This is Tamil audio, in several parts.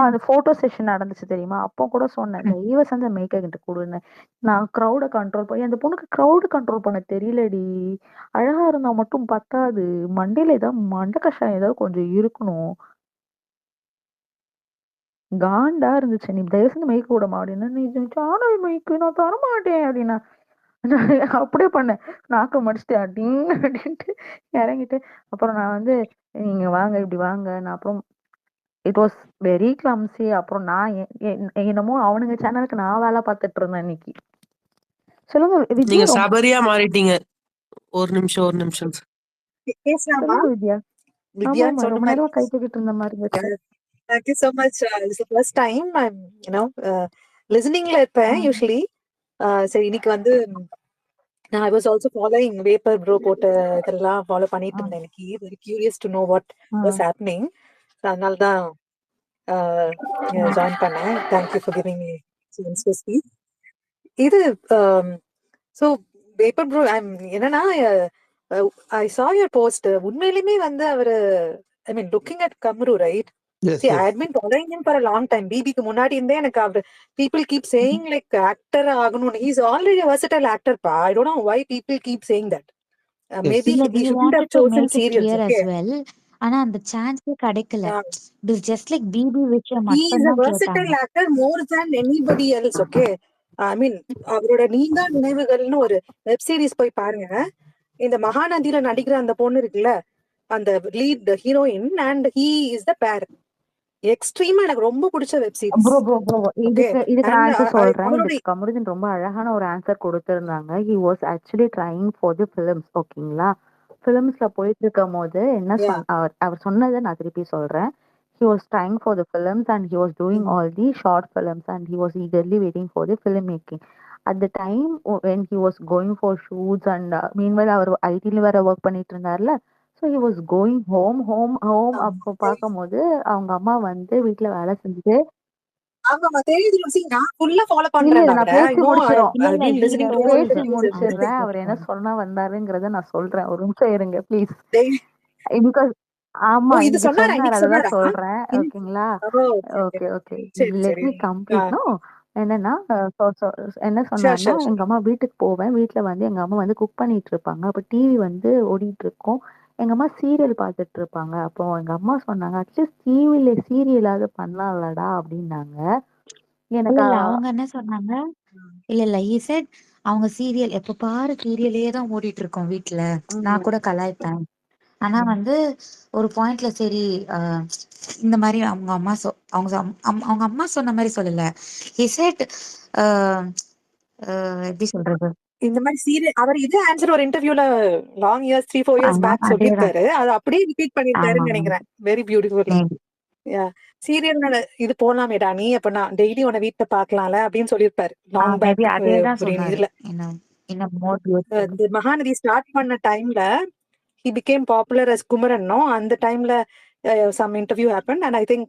அந்த ஃபோட்டோ செஷன் நடந்துச்சு தெரியுமா? அப்போ கூட சொன்னேன். தயவு செஞ்சு மைக்க என்கிட்ட குடுன்னு. நான் கிரவுட கண்ட்ரோல் அந்த பொண்ணுக்கு கிரவுட் கண்ட்ரோல் பண்ண தெரியலடி. அழகா இருந்தா மட்டும் பத்தாது. மண்டையில ஏதாவது மண்டை கஷாயம் ஏதாவது கொஞ்சம் இருக்கணும். காண்டா இருந்துச்சு. "நீ தயவு செஞ்சு மைக் குடும்மா" அப்படின்னா, "நீ சேனல் மைக்கு நான் தரமாட்டேன்" அப்படின்னா. நான் அப்படியே பண்ணேன். நாக்க மடிச்சுட்டு டிங் அப்படின்ட்டு இறங்கிட்டு, அப்புறம் நான் வந்து, "நீங்க வாங்க, இப்படி வாங்க." நான் அப்புறம் இட் வாஸ் வெரி கிளம்ஸி. அப்புறம் நான் என்னமோ அவனுங்க சேனலுக்கு நான் வேலை பார்த்துட்டு இருந்தேன் இன்னைக்கு. சொல்லுங்க வித்யா. நீங்க சபரியா மாறிட்டீங்க. ஒரு நிமிஷம். பேசலாமா? சொல்லுங்க வித்யா. ஆமா வித்யான்னு ஆமா சொன்ன ரொம்ப மாதிரி நேரமா கை தூக்கிட்டு இருந்த மாதிரி இருந்துச்சு. Thank you so much. This is the first time I'm, listeningல இருப்பேன் யூஸ்வலி. சரி, இன்னைக்கு வந்து நான் I was also following vapour bro போட்ட இதெல்லாம் ஃபாலோ பண்ணிட்டு இருந்தேன். இன்னைக்கு very curious to know what was happening. அதனால தான் ஜாயின் பண்ணேன். Thank you for giving me chance to speak. இது ஸோ வேப்பர் ப்ரோ என்னன்னா, ஐ saw your post. உண்மையிலுமே வந்து அவரு, I mean looking at Kamru, right? See, I had been following him for a long time. பிபிக்கு முன்னாடி இருந்தே எனக்கு அவரு, people keep saying like actor ஆகணும்னு. He's already a versatile actor pa. I don't know why people keep saying that. Maybe இல்ல, he we shouldn't have wanted to chosen make it serials. clear as Okay. well. ஆனா அந்த சான்ஸே கிடைக்கல. Yeah. It is just like BP விஷயம் He is a மட்டும்தான் versatile கேட்டாங்க. actor more than anybody else. Okay. I mean, அவரோட நீண்ட நினைவுகள்னு ஒரு வெப் சீரிஸ் போய் பாருங்க. இந்த மகாநதியில நடிக்கிற அந்த பொண்ணு இருக்குல்ல, அந்த lead heroine, and he is the பேர். எக்ஸ்ட்ரீமா எனக்கு ரொம்ப பிடிச்ச web series. Bro bro bro okay. இதுக்கு நான் அண்ட் ஆன்சர் சொல்றேன். அவரோட இதுக்கு கமருதீன் ரொம்ப அழகான ஒரு ஆன்சர் கொடுத்திருந்தாங்க. He was actually trying for the films. ஓகேங்களா? ஃபிலிம்ஸ்ல போயிட்டு இருக்கும் போது என்ன அவர் சொன்னதை நான் திருப்பி சொல்றேன். He was trying for the films and he was doing all the short films and he was eagerly waiting for the filmmaking. At the time when he was going for shoots and meanwhile அவர் ஐடில வேற ஒர்க் பண்ணிட்டு இருந்தார்ல. So he was going home அப்போ பார்க்கும்போது அவங்க அம்மா வந்து வீட்டுல வேலை செஞ்சுட்டு, ஆமா தெரியுது ருசி. நான் ஃபுல்லா ஃபாலோ இல்ல பண்றேன் இல்ல நான் அவரை. பேசி முடிச்சிரும். இல்ல I've been he listening to all பேசி told interviews and everything. முடிச்சிடுறேன். அவர் என்ன சொல்ல வந்தாருங்கிறத நான் சொல்றேன். ஒரு நிமிஷம் இருங்க ப்ளீஸ். They- பிகாஸ் ஆமா இது இன்னைக்கு சொன்னாரா? சொன்னார், இன்னைக்கு அததான் சொன்னாரா? சொல்றேன். ஓகேங்களா? ஓகே. ஓகே ஓகே சரி லெட் சரி. Me complete. நோ என்னன்னா என்ன ஷூர் சொன்னாருன்னா, ஷூர் ஷூர். எங்க அம்மா வீட்டுக்கு போவேன். வீட்டுல வந்து எங்க அம்மா வந்து குக் பண்ணிட்டு இருப்பாங்க. அப்ப டிவி வந்து ஓடிட்டு இருக்கும். எங்க அம்மா சீரியல் பார்த்துட்டு இருப்பாங்க. அப்போ எங்க அம்மா சொன்னாங்க, அட்லீஸ்ட் சீரியலாவது பண்ணலாம்லடா அப்படின்னாங்க. இல்ல எனக்கு இல்ல அவங்க என்ன சொன்னாங்க, இல்ல he said அவங்க சீரியல் எப்ப பாரு சீரியலே தான் ஓடிட்டு இருக்கோம் வீட்ல. நான் கூட கலாய்ப்பேன். ஆனா வந்து ஒரு பாயிண்ட்ல சரி, இந்த மாதிரி அவங்க அம்மா அவங்க அம்மா சொன்ன மாதிரி சொல்லல. he said எப்படி சொல்றது, இந்த மாதிரி சீரியல் அவர் இதே ஆன்சர் ஒரு இன்டர்வியூல லாங் இயர்ஸ் 3-4 இயர்ஸ் பேக் அதேதான். சொல்லியிருக்காரு. அது அப்படியே ரிப்பீட் பண்ணிருக்காருன்னு ஆமா நினைக்கிறேன். Very beautiful. maybe. சீரியல் இது போலாமேடா நீ, அப்ப நான் டெய்லி உன வீட்டுல பாக்கலாம்ல அப்படின்னு சொல்லியிருப்பாரு லாங் மேபி பேக். அதேதான் ஒரு சொன்னாரு. இதுல இன்னும் மோர் பியூட்டிஃபுல். இந்த மகாநதி ஸ்டார்ட் பண்ண டைம்ல he became popular as Kumaran. அந்த டைம்ல some interview happened and I think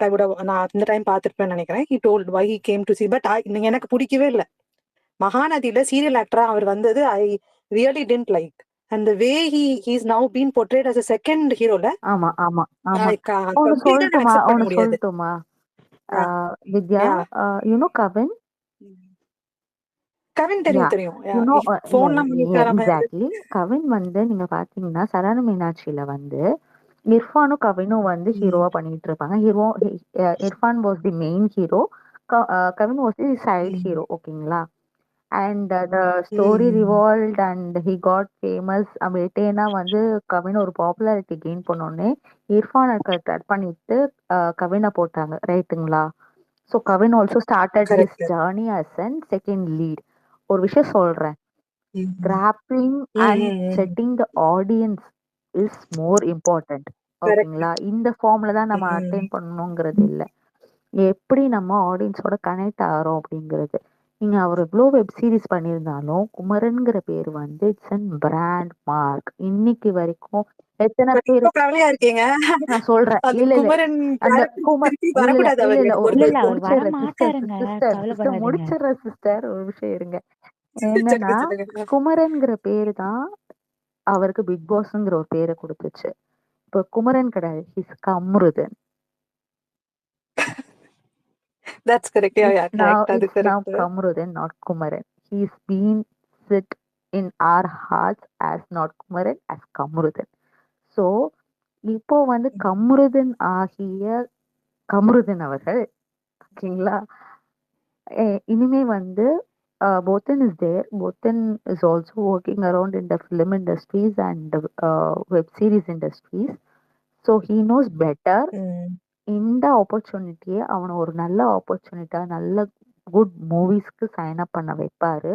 நான் அந்த டைம் பார்த்திருப்பேன்னு நினைக்கிறேன். he told why he came to see, but எனக்கு பிடிக்கவே இல்லை. மகாநதியில சீரியல் ஆக்டரா அவர் வந்தது I really didn't like. And the way he's now been portrayed as a second hero ல, ஆமா ஆமா ஆமா ஒன்னு கம்ப்ளீட்டா நான் சொல்லட்டுமா அக்செப்ட் பண்ண ஒன்னு முடியாது. சொல்லட்டுமா வித்யா, Yeah. யூனோ கவின். கவின் யா தெரியும். யூனோ போன்லாம் பண்ணிருக்காராமே. எக்ஸாக்ட்லி. கவின் வந்து நீங்க பாத்தீங்கன்னா சரண மீனாட்சியில வந்து இர்ஃபானும் கவினும் வந்து ஹீரோவா பண்ணிட்டு இருப்பாங்க. Irfan was the main hero, Kavin was the side hero. ஓகேங்களா? And the story revolved and he got famous. அப்படின்னா வந்து கவின் ஒரு பாப்புலாரிட்டி கெயின் பண்ணோடனே இர்ஃபானை கட் பண்ணிட்டு கவினை போட்டாங்க. ரைட்டுங்களா? So Kavin also started his correct. Journey as an second lead. ஒரு விஷயம் சொல்றேன், grappling and setting the audience is more important. ஓகேங்களா? இந்த ஃபார்ம்ல தான் நம்ம அட்டைன் பண்ணணுங்கிறது இல்லை, எப்படி நம்ம ஆடியன்ஸோட கனெக்ட் ஆகிறோம் அப்படிங்கிறது. நீங்க அவர் இவ்வளோ வெப் சீரிஸ் பண்ணியிருந்தாலும் குமரன்கிற பேர் வந்து இட்ஸ் அன் பிராண்ட் மார்க். இன்னைக்கு வரைக்கும் எத்தனை பேர் கவலையா இருக்கீங்க. நான் சொல்றேன். அந்த இல்ல இல்ல குமரன் அந்த திருப்பி இல்ல இல்ல வரக்கூடாது. இல்ல அவர் இல்ல எனக்கு ஒரு இல்ல இல்ல அவர் வர முடிச்சிடுறேன் சிஸ்டர் மாட்டாருங்க, சிஸ்டர் சிஸ்டர் கவலைப்படாதீங்க. முடிச்சிடுறேன் சிஸ்டர், ஒரு விஷயம் இருங்க. என்னன்னா சொல்லுங்க. குமரன்கிற பேரு தான் அவருக்கு பிக் பாஸ்ங்கிற ஒரு பேரை கொடுத்துச்சு. இப்ப குமரன் கிடையாது, his Kamrudin. That's correct. Yeah, It's now correct. அது it's now correct. Kamruddin, not Kumaran. He's been sit in our hearts as not Kumaran, as Kamruddin. So இப்போ வந்து கம்ருதன் ஆகிய கம்ருதன் அவர்கள் ஓகேங்களா இனிமே வந்து Botan is there. Botan is also working around in the film industries and web series industries. So he knows better. இந்த ஆப்பர்ச்சுனிட்டியை அவனை ஒரு நல்ல ஆப்பர்ச்சுனிட்டா நல்ல குட் மூவிஸ்க்கு சைன் அப் பண்ண வைப்பாரு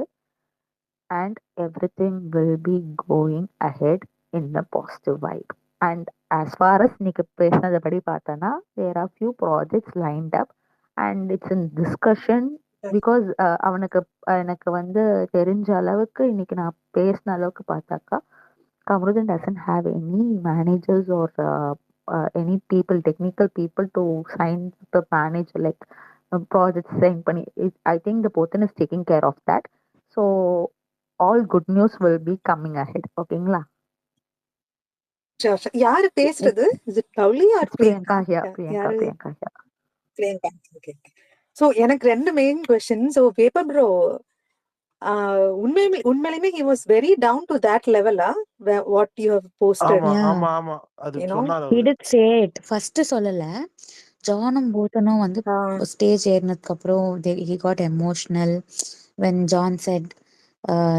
and everything will be going ahead in the positive vibe and as far as இன்னைக்கு பேசினதுபடி பார்த்தோன்னா there are few projects lined up and it's in discussion because அவனுக்கு எனக்கு வந்து தெரிஞ்ச அளவுக்கு இன்னைக்கு நான் பேசின அளவுக்கு பார்த்தாக்கா Kamruddin doesn't have any managers or any people, technical people to sign the manage like projects sign பண்ணி I think the Botan is taking care of that. So all good news will be coming ahead. ஓகேங்களா? யாரு பேசுறது? Is it Lovely or Priyanka ஹியா யாரு? பிரியங்கா ஹியா. பிரியங்கா. Okay. So எனக்கு ரெண்டு main question. So paper bro உண்மையிலுமே he was very down to that level what you have posted. ஆமா அது சொன்னாரு he did say it first சொல்லல ஜானும் போத்தனும் வந்து ஸ்டேஜ் ஏறினதுக்கு அப்புறம் he got emotional when John said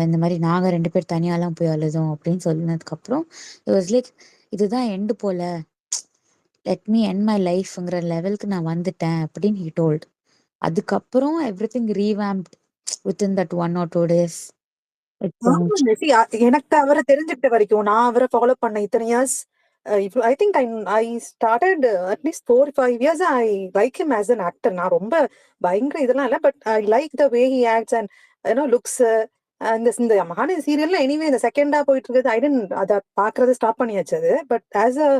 இந்த மாதிரி நாங்க 2 பேர் தனியாலாம் போய் அழுதோம் அப்படின்னு சொன்னதுக்கு அப்புறம் it was like இதுதான் எண்டு போல let me end my lifeங்கிற லெவலுக்கு நான் வந்துட்டேன் அப்படின்னு he told. அதுக்கப்புறம் everything revamped within that 1 or 2 days. எனக்கு அவரை தெரிஞ்சுக்கிட்ட வரைக்கும் நான் அவரை ஃபாலோ பண்ண இத்தனை years I think I started at least 4-5 years. I like him as an actor. நான் ரொம்ப பயங்கர இதெல்லாம் இல்லை, but I like the way he acts and looks. இந்த மகாநதி சீரியல்ல எனிவே இந்த செகண்டா போயிட்டு இருக்குது. I didn't அதை பாக்குறத ஸ்டாப் பண்ணியாச்சு அது. But as a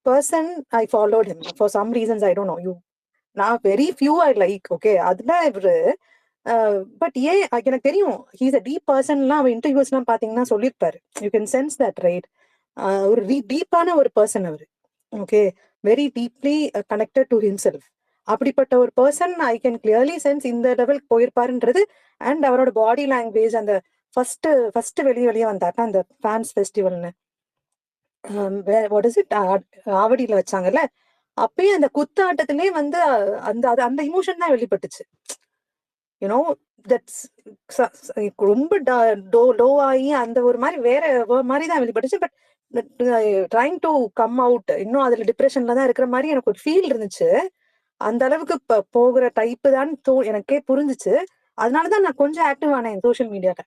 person I followed him for some reasons. I don't know. நான் very few I like. Okay, அதுல இவரு பட் ஏன் எனக்கு தெரியும் ஹீஸ் அ டீப் பர்சன்லாம் அவன் இன்டர்வியூஸ்லாம் பார்த்தீங்கன்னா சொல்லியிருப்பாரு. You can sense that right. ஒரு டீப்பான ஒரு பர்சன் அவர். Okay, very deeply connected to himself. அப்படிப்பட்ட ஒரு person I can clearly sense இந்த லெவலுக்கு போயிருப்பாருன்றது. அண்ட் அவரோட பாடி லாங்குவேஜ் அந்த ஃபர்ஸ்ட் வெளியே வந்தாருன்னா அந்த ஃபேன்ஸ் ஃபெஸ்டிவல்னு வாட் இஸ் இட் ஆவடியில வச்சாங்கல்ல, அப்பயே அந்த குத்தாட்டத்திலே வந்து அந்த இமோஷன் தான் வெளிப்பட்டுச்சு. யூனோ தட்ஸ் ரொம்ப லோ ஆகி அந்த ஒரு மாதிரி வேற மாதிரி தான் வெளிப்பட்டுச்சு. But trying to come out இன்னும் அதுல டிப்ரெஷன்ல தான் இருக்கிற மாதிரி எனக்கு ஒரு ஃபீல் இருந்துச்சு. அந்த அளவுக்கு போகிற டைப்பு தான் எனக்கே புரிஞ்சிச்சு. அதனாலதான் நான் கொஞ்சம் ஆக்டிவ் ஆனேன் சோஷியல் மீடியால.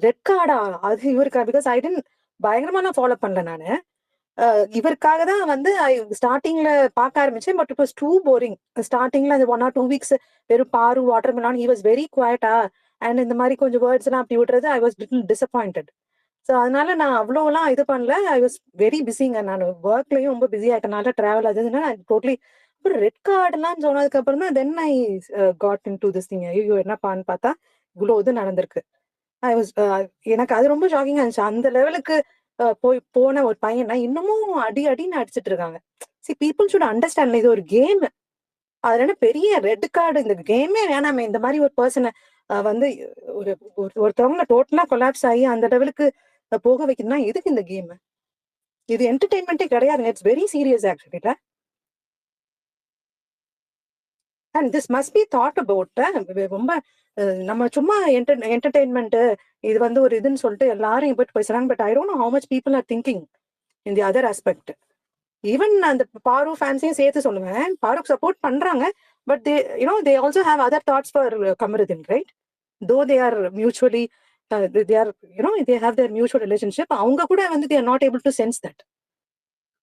ரெட் கார்டா அது இவருக்கா? பிகாஸ் ஐ டென்ட் பயங்கரமா நான் ஃபாலோ பண்ணல நானு. இவருக்காக தான் வந்து ஸ்டார்டிங்ல பார்க்க ஆரம்பிச்சேன். But it was too boring. ஸ்டார்டிங்ல அந்த 1 or 2 weeks வெறும் பாரு watermelon he was very குவாய்டா அண்ட் இந்த மாதிரி கொஞ்சம் வேர்ட்ஸ் எல்லாம் அப்படி விடுறது I was little disappointed. So அதனால நான் அவ்வளோலாம் இது பண்ணல. ஐ வாஸ் வெரி பிஸிங்க. நான் ஒர்க்லயும் ரொம்ப பிஸி ஆயிட்டனால டிராவல் அதுன்னா டோட்டலி. அப்புறம் ரெட் கார்டுலாம் சொன்னதுக்கு அப்புறம் தான் then I got into this thing. ஐயோ என்னப்பான்னு பார்த்தா இவ்வளோ இது நடந்திருக்கு. ஐ வாஸ் எனக்கு அது ரொம்ப ஷாக்கிங்கா இருந்துச்சு. அந்த லெவலுக்கு போன ஒரு பையனை இன்னமும் அடின்னு அடிச்சிட்டு இருக்காங்க. சி பீப்புள் ஷுட் அண்டர்ஸ்டாண்ட் இது ஒரு கேம். அதுல என்ன பெரிய ரெட் கார்டு, இந்த கேமே வேணாமே. இந்த மாதிரி ஒரு பர்சனை வந்து ஒருத்தவங்க டோட்டலா கொலாப்ஸ் ஆகி அந்த லெவலுக்கு போக வைக்கணும்னா எதுக்கு இந்த கேம்? இது என்டர்டெயின்மெண்டே கிடையாதுங்க. It's very serious actually. And this must be thought about. ரொம்ப நம்ம சும்மா என்டர்டெயின்மெண்ட் இது வந்து ஒரு இதுன்னு சொல்லிட்டு எல்லாரும் போயிட்டு பேசுறாங்க. But I don't know how much people are thinking in the other aspect. Even அந்த பாரு ஃபேன்ஸையும் சேர்த்து சொல்லுவேன். பாருக்கு சப்போர்ட் பண்றாங்க, but they also have other thoughts for Kamarudeen, right? Though they are mutually they have their mutual relationship. அவங்க கூட வந்து they are not able to sense that.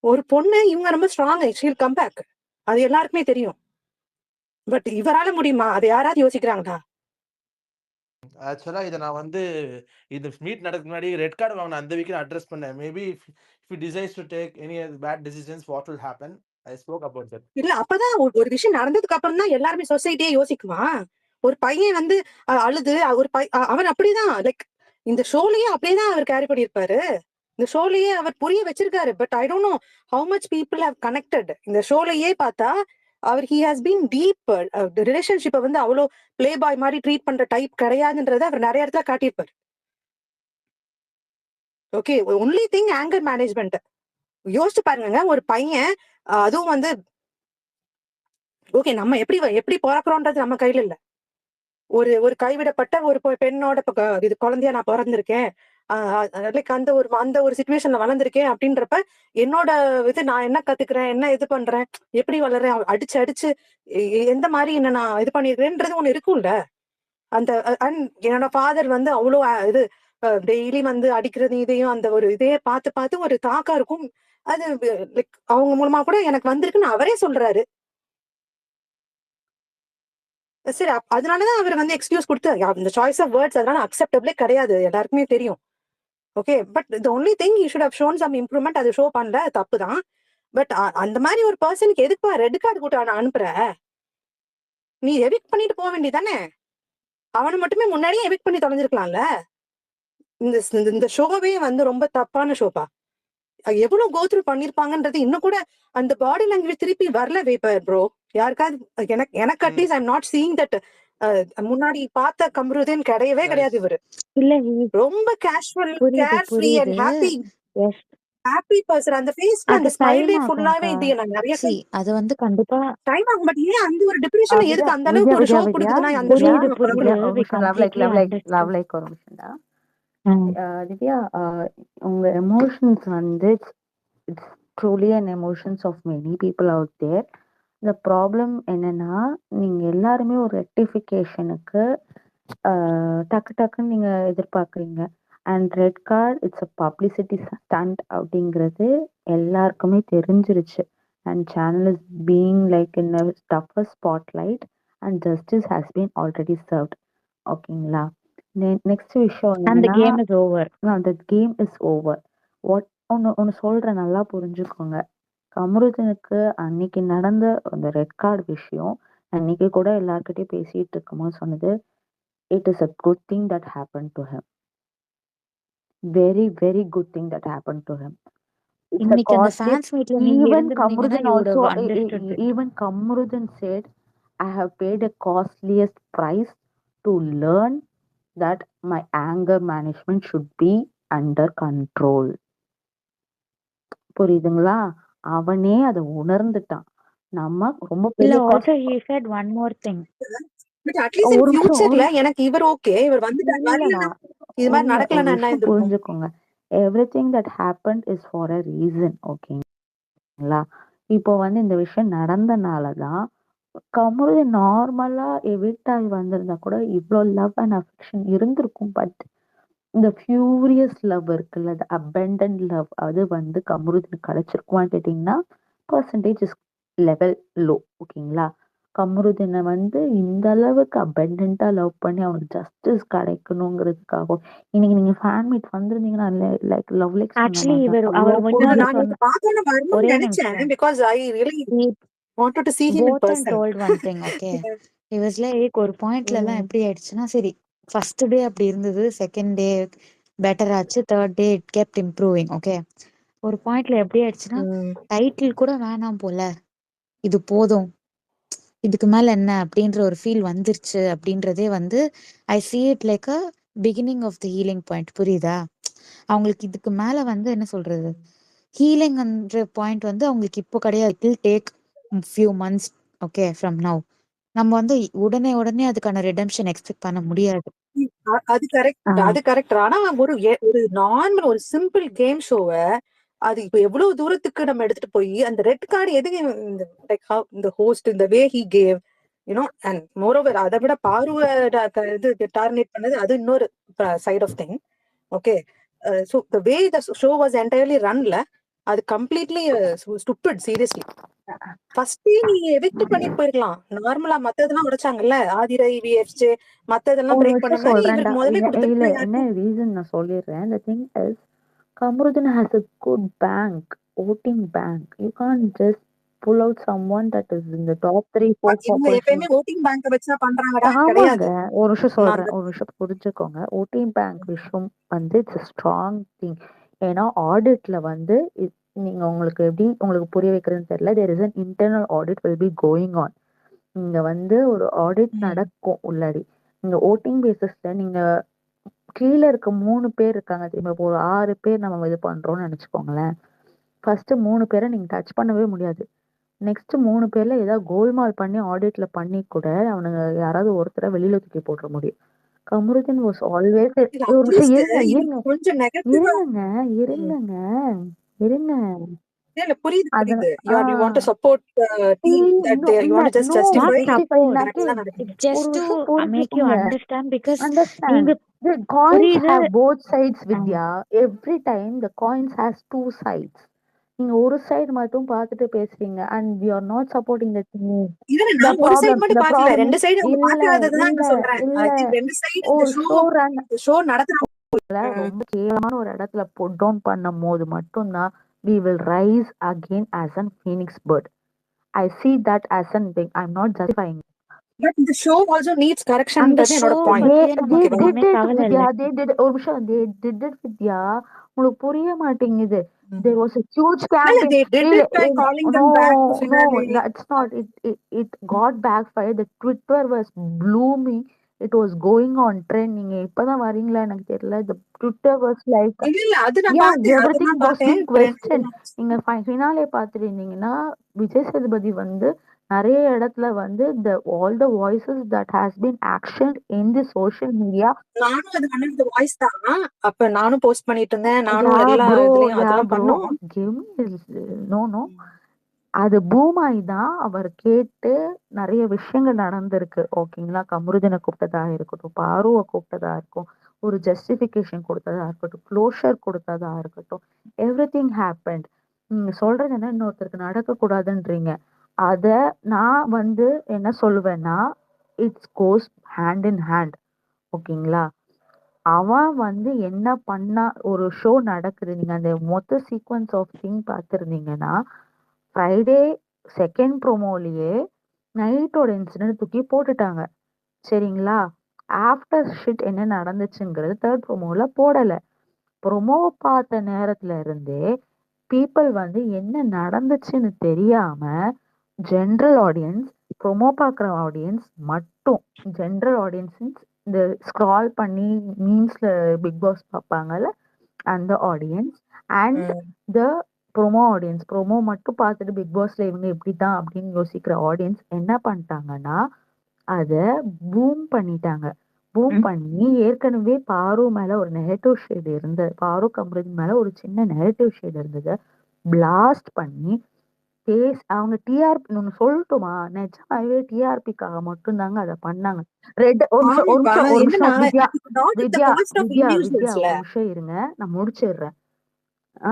ஒரு பொண்ணு இவங்க ரொம்ப ஸ்ட்ராங், she'll come back. அது எல்லாருக்குமே தெரியும். பட் இவரால முடியுமா? அது யாராவது யோசிக்கிறாங்களா? ஆக்சுவலா இதை நான் வந்து இந்த மீட் நடக்க முன்னாடி ரெட் கார்டு வாங்கின அந்த வீக் அட்ரஸ் பண்ணேன். Maybe if he decides to take any bad decisions, what will happen? I spoke about that. இல்ல, அப்பதான் ஒரு விஷயம் நடந்ததுக்கு அப்புறம் தான் எல்லாருமே சொசைட்டியே யோசிக்குமா? ஒரு பையன் வந்து அழுது அவர் அப்படிதான் லைக் இந்த ஷோலயே அப்படியேதான் அவர் கேரி பண்ணியிருப்பாரு. இந்த ஷோலயே அவர் புரிய வச்சிருக்காரு. But I don't know how much people have connected. இந்த ஷோலயே பார்த்தா அவர் ஹி ஹாஸ் பீன் டீப் ரிலேஷன்ஷிப்பை வந்து அவ்வளோ பிளே பாய் மாதிரி ட்ரீட் பண்ற டைப் கிடையாதுன்றதை அவர் நிறைய இடத்துல காட்டியிருப்பார். Okay, only thing anchor management. யோசிச்சு பாருங்க, ஒரு பையன் அதுவும் வந்து ஓகே நம்ம எப்படி பிறக்கிறோன்றது நம்ம கையில இல்ல. ஒரு கைவிடப்பட்ட ஒரு பெண்ணோட இது குழந்தையா நான் பிறந்திருக்கேன், லைக் அந்த ஒரு சிச்சுவேஷன்ல வளர்ந்திருக்கேன் அப்படின்றப்ப என்னோட இது நான் என்ன கத்துக்கிறேன், என்ன இது பண்றேன், எப்படி வளர்றேன், அடிச்சு அடிச்சு எந்த மாதிரி என்ன நான் இது பண்ணிருக்கேன்றது ஒண்ணு இருக்கும்ல. அந்த என்னோட ஃபாதர் வந்து அவ்வளோ இது டெய்லி வந்து அடிக்கிறது இதையும் அந்த ஒரு இதையே பார்த்து பார்த்து ஒரு தாக்கம் இருக்கும். அது லைக் அவங்க மூலமா கூட எனக்கு வந்திருக்குன்னு அவரே சொல்றாரு. சரி, அதனாலதான் அவர் வந்து எக்ஸ்கியூஸ் கொடுத்து இந்த சாய்ஸ் ஆஃப் வேர்ட்ஸ் அதனால அக்செப்டபிளே கிடையாது, எல்லாருக்குமே தெரியும். Okay, but the only thing you should have shown some improvement. அது ஷோ பண்ணல, தப்பு தான். பட் அந்த மாதிரி ஒரு பர்சனுக்கு எதுக்குப்பா ரெட் கார்டு கூட அனுப்புற? நீ எவிக்ட் பண்ணிட்டு போக வேண்டியதானே? அவனை மட்டுமே முன்னாடியே எவிக்ட் பண்ணி தொலைஞ்சிருக்கலாம்ல. இந்த ஷோவே வந்து ரொம்ப தப்பான ஷோப்பா. எவ்வளவு கோத்ரூ பண்ணிருப்பாங்கன்றது இன்னும் கூட அந்த பாடி லாங்குவேஜ் திருப்பி வரல வேப்பர் ப்ரோ. யாருக்காவது எனக்கு at least I am not seeing that. முன்னாடி பார்த்த கம்ருதீன் கிடையவே கிடையாது இவரு. இல்ல ரொம்ப கேஷுவல், கேர் ஃப்ரீ அண்ட் புரியுது. Happy person. அந்த ஃபேஸ்ல அந்த அது ஸ்மைலே டைம் ஃபுல்லாவே ஆகும்க்கா. இது நான் நிறைய அது வந்து கண்டிப்பா டைம் ஆகும். பட் ஏன் அந்த ஒரு டிப்ரெஷன் வித்யா எதுக்கு அந்த அளவுக்கு ஒரு வித்யா ஷோ வித்யா கொடுக்குதுன்னா அந்த ஷோ வித்யா புரியுது வித்யா புரியுது. ஒரு We நிமிஷம் completely லவ் understood. லைக் ஒரு நிமிஷம்டா. ம். திவ்யா, உங்க எமோஷன்ஸ் வந்து it's truly an emotions of many people out there. இந்த ப்ராப்ளம் என்னன்னா, நீங்க எல்லாருமே ஒரு ரெக்டிஃபிகேஷனுக்கு டக்கு டக்குன்னு நீங்க எதிர்பார்க்குறீங்க. And red card it's a publicity stunt அப்படிங்கிறது எல்லாருக்குமே தெரிஞ்சிருச்சு. And channel is being like in a tougher spotlight and justice has been already served. ஓகேங்களா? நெக்ஸ்ட் விஷயம் And the என்னன்னா, game is over. the game is over. ஒன்னு சொல்றேன், நல்லா புரிஞ்சுக்கோங்க. கமருதனுக்கு அன்னைக்கு நடந்த அந்த ரெட் கார்டு விஷயம் அன்னைக்கு கூட எல்லார்கிட்டயும் பேசிட்டு இருக்கும்போது சொன்னது, it is a good thing that happened to him. Very very good thing that happened to him. It's a இன்னைக்கு அந்த costly. ஃபேன்ஸ் மீட்ல நீங்க Even இருந்திருந்தீங்கன்னா Kamrudan you would also, have understood it. even Kamrudan said, I have paid a costliest price to learn that my anger management should be under control. புரியுதுங்களா? அவனே அதை உணர்ந்துட்டான். நம்ம ரொம்ப இல்ல பெரிய also he said one more thing. But at least in ஒரு நிமிஷம் ஃபியூச்சர்ல எனக்கு இவர் ஓகே, இவர் வந்துட்டு இல்லடா, வரலன்னா இது மாதிரி ஒரு நடக்கலன்னா என்ன விஷயம் இருந்திருக்கும்? புரிஞ்சுக்கோங்க. Everything that happened is for a reason. ஓகேங்களா? இப்போ வந்து இந்த விஷயம் நடந்தனாலதான் கமருது நார்மலா எவிக்ட் ஆகி வந்திருந்தா கூட இவ்வளோ லவ் அண்ட் அஃபெக்ஷன் இருந்திருக்கும். பட் இந்த ஃபியூரியஸ் லவ் இருக்குல்ல, the abundant love, அது வந்து கமருதனுக்கு கிடைச்சிருக்குமான்னு கேட்டிங்கன்னா பர்சன்டேஜ் இஸ் லெவல் லோ. ஓகேங்களா? கமருதனை வந்து இந்த அளவுக்கு அபண்டண்டா லவ் பண்ணி அவனுக்கு ஜஸ்டிஸ் கிடைக்கணுங்கிறதுக்காக இன்னைக்கு நீங்க ஃபேன் மீட் வந்திருந்தீங்கன்னா லைக் லவ் லைக் Actually சொன்ன இவர் அவ்வளோ அவர் முன்னாடி நான் சொன்ன நீங்க பார்த்தோன்னு வரணும்னு ஒரே நினைச்சேன். நிமிஷம். Because I really He wanted to see him in both and person. told one thing, okay? He was like ஒரு பாயிண்ட்ல எல்லாம் எப்படி ஆயிடுச்சுன்னா, சரி ஃபர்ஸ்ட் டே அப்படி இருந்தது, செகண்ட் டே பெட்டர் ஆச்சு, third day it kept improving. Okay, ஒரு பாயிண்ட்ல எப்படி ஆயிடுச்சுன்னா டைட்டில் கூட வேணாம் போல, இது போதும், இதுக்கு மேல என்ன அப்படின்ற ஒரு ஃபீல் வந்துருச்சு அப்படின்றதே வந்து ஐ see it like a beginning of the healing point. புரியுதா? அவங்களுக்கு இதுக்கு மேல வந்து என்ன சொல்றது, ஹீலிங்ன்ற பாயிண்ட் வந்து அவங்களுக்கு இப்போ கிடையாது. It will take few months. Okay, from now நம்ம வந்து உடனே அதுக்கான ரிடெம்ஷன் எக்ஸ்பெக்ட் பண்ண முடியாது. அது கரெக்ட், அது கரெக்ட். ஆனா ஒரு நார்மல் ஒரு சிம்பிள் கேம் ஷோவை அது இப்ப எவ்வளவு தூரத்துக்கு நம்ம எடுத்துட்டு போய் அந்த ரெட் கார்டு எதுக்கு இந்த ஹோஸ்ட் இந்த way he gave you know and moreover அதை விட பார்வை இது டார்கெட் பண்ணது அது இன்னொரு side of thing. Okay, so the way the show was entirely ரன்ல அது கம்ப்ளீட்லி ஸ்டூபிட். சீரியஸ்லி ஃபர்ஸ்டே நீங்க எவிக்ட் பண்ணிட்டு போயிருக்கலாம். நார்மலா மத்ததெல்லாம் உடைச்சாங்கல்ல, ஆதிரை விஎஃப்ஜே மத்ததெல்லாம் ஒரு பிரேக் பண்ண விஷயம் மாதிரி சொல்றேன்டா. இவருக்கு முதல்ல இல்ல கொடுத்துருந்தா என்ன யாருக்கும் ரீசன் நான் சொல்லிடுறேன். The thing is, Kamruddin has a good bank, voting bank. You can't just pull out someone that is in the top 3, 4 இவங்க population. எப்பயுமே ஓட்டிங் பேங்க் வச்சா பண்றாங்கடா, ஆமாங்க. கிடையாது. ஒரு விஷயம் நான் சொல்றேன், அந்த ஒரு விஷயம் புரிஞ்சுக்கோங்க. ஓட்டிங் பேங்க் விஷயம் வந்து இட்ஸ் ஸ்ட்ராங் திங். ஏன்னா ஆடிட்ல வந்து நீங்க உங்களுக்கு புரிய வைக்கிறதுன்னு தெரியல. There is an internal audit will be going on. இங்க வந்து ஒரு ஆடிட் நடக்கும் உள்ளாடி. நீங்க ஓட்டிங் பேசிஸ்ல நீங்க கீழ இருக்க 3 பேர் இருக்காங்க தெரியுமா? இப்போ ஒரு 6 பேர் நம்ம இது பண்றோம்னு நெனச்சுக்கோங்களேன். ஃபர்ஸ்ட் 3 பேர நீங்க டச் பண்ணவே முடியாது. நெக்ஸ்ட் 3 பேர்ல ஏதாவது கோல்மால் பண்ணி ஆடிட்ல பண்ணி கூட அவனுங்க யாராவது ஒருத்தர வெளியில தூக்கி போட்டுற முடியும். கமருதீன் வாஸ் ஆல்வேஸ் இல்ல ஒரு நிமிஷம் அட்லீஸ்ட் இருங்க இது இருங்க கொஞ்சம் நெகட்டிவா இருங்கங்க இருங்க. இல்ல புரியுது அத புரியுது. You want to ah support team that they you இல்ல want to just no Not justify support. இல்லாட்டி கரெக்ட்டா நடக்குது. It's just ஒரு to விஷயம் make you புரிஞ்சுக்கோங்க. understand because Understand. நீங்க The coins புரியுது. have both sides, ah, Vidya. Every time the coins has two sides. நீங்க ஒரு சைடு மட்டும் பார்த்துட்டு பேசுறீங்க and we are not supporting the team. இல்ல The நான் ஒரு சைடு problem மட்டும் the பார்க்கல. problem ரெண்டு is சைடு அவங்க இல்ல பார்க்காததான் இல்ல நான் சொல்றேன். இல்ல ஐ திங்க் ரெண்டு சைடு இந்த ஒரு ஷோ ரன் ஷோ நடத்துறவங்க ரொம்ப கேவலமான ஒரு இடத்துல புட் டவுன் பண்ணும் போது மட்டும்தான் we will rise again as an phoenix bird. I see that as an thing. I'm not justifying. But இந்த ஷோ ஆல்சோ நீட்ஸ் அந்த கரெக்ஷன்ன்றது ஷோ என்னோட பாயிண்ட். they பத்தியே they நமக்கு did ஒண்ணுமே it கவலை Vidya. இல்ல. They did ஒரு நிமிஷம் they did it Vidya. உங்களுக்கு புரிய மாட்டேங்குது. There was a huge இல்ல campaign. they did இல்ல it by calling no them back to no finale. that's not it got backfired. The Twitter was blooming. It was going on trend. நீங்க இப்பதான் வரீங்களா எனக்கு தெரியல. The Twitter was like இல்ல அது நான் yeah பார்த்தேன். அது everything நான் was பார்த்தேன். being questioned. நீங்க ஃபினாலே பார்த்துருந்தீங்கன்னா விஜய் சேதுபதி வந்து நிறைய இடத்துல வந்து all the voices that has been actioned in the social media. நானும் அது பண்ணது வாய்ஸ் தான். அப்ப நானும் போஸ்ட் பண்ணிட்டு இருந்தேன். நானும் yeah எல்லா bro இதுலயும் yeah அதெல்லாம் bro பண்ணோம். give me no அது பூம் ஆகி தான் அவர் கேட்டு நிறைய விஷயங்கள் நடந்திருக்கு. ஓகேங்களா? கமருதீனை கூப்பிட்டதா இருக்கட்டும், பாருவை கூப்பிட்டதா இருக்கும், ஒரு ஜஸ்டிஃபிகேஷன் கொடுத்ததா இருக்கட்டும், க்ளோஷர் கொடுத்ததா இருக்கட்டும், எவ்ரி திங் ஹேப்பன்ட். நீங்க சொல்றது என்ன இன்னொருத்தருக்கு நடக்கக்கூடாதுன்றீங்க. அத நான் வந்து என்ன சொல்லுவேன்னா it's cos hand in hand. ஓகேங்களா? அவன் வந்து என்ன பண்ணா ஒரு ஷோ நடக்குது. நீங்க அந்த மொத்த சீக்வன்ஸ் ஆஃப் திங் பார்த்துருந்தீங்கன்னா ஃப்ரைடே செகண்ட் ப்ரோமோலயே நைட்டோட இன்சிடென்ட் தூக்கி போட்டுட்டாங்க. சரிங்களா? ஆஃப்டர் ஷிட் என்ன நடந்துச்சுங்கிறது தேர்ட் ப்ரோமோல போடல. ப்ரோமோவை பார்த்த நேரத்துல இருந்தே பீப்புள் வந்து என்ன நடந்துச்சுன்னு தெரியாம ஜென்ரல் ஆடியன்ஸ், ப்ரோமோ பார்க்குற ஆடியன்ஸ் மட்டும், ஜென்ரல் ஆடியன்ஸ் இந்த ஸ்க்ரால் பண்ணி மீம்ஸ்ல பிக் பாஸ் பார்ப்பாங்கல்ல அந்த audience and the promo audience, promo மட்டும் பார்த்துட்டு பிக் பாஸ்ல இவங்க இப்படிதான் அப்படின்னு யோசிக்கிற ஆடியன்ஸ் என்ன பண்ணிட்டாங்கன்னா அத பூம் பண்ணிட்டாங்க. பூம் பண்ணி ஏற்கனவே பாரு மேல ஒரு நெகட்டிவ் ஷேட் இருந்தது, பாரு கமருதீன் மேல ஒரு சின்ன நெகட்டிவ் ஷேட் இருந்தது, பிளாஸ்ட் பண்ணி அவங்க டிஆர்பி ஒண்ணு சொல்லட்டுமா? நிஜமாவே டிஆர்பிக்காக மட்டும்தாங்க அத பண்ணாங்க. ரெட் ஒரு நிமிஷம் ஒரு ஆமாப்பா. நிமிஷம் ஒரு என்னன்னா நிமிஷம் வித்யா not at the Vidya cost of வித்யா வித்யா individualsல. ஒரு நிமிஷம் இருங்க, நான் முடிச்சிடுறேன். ஆ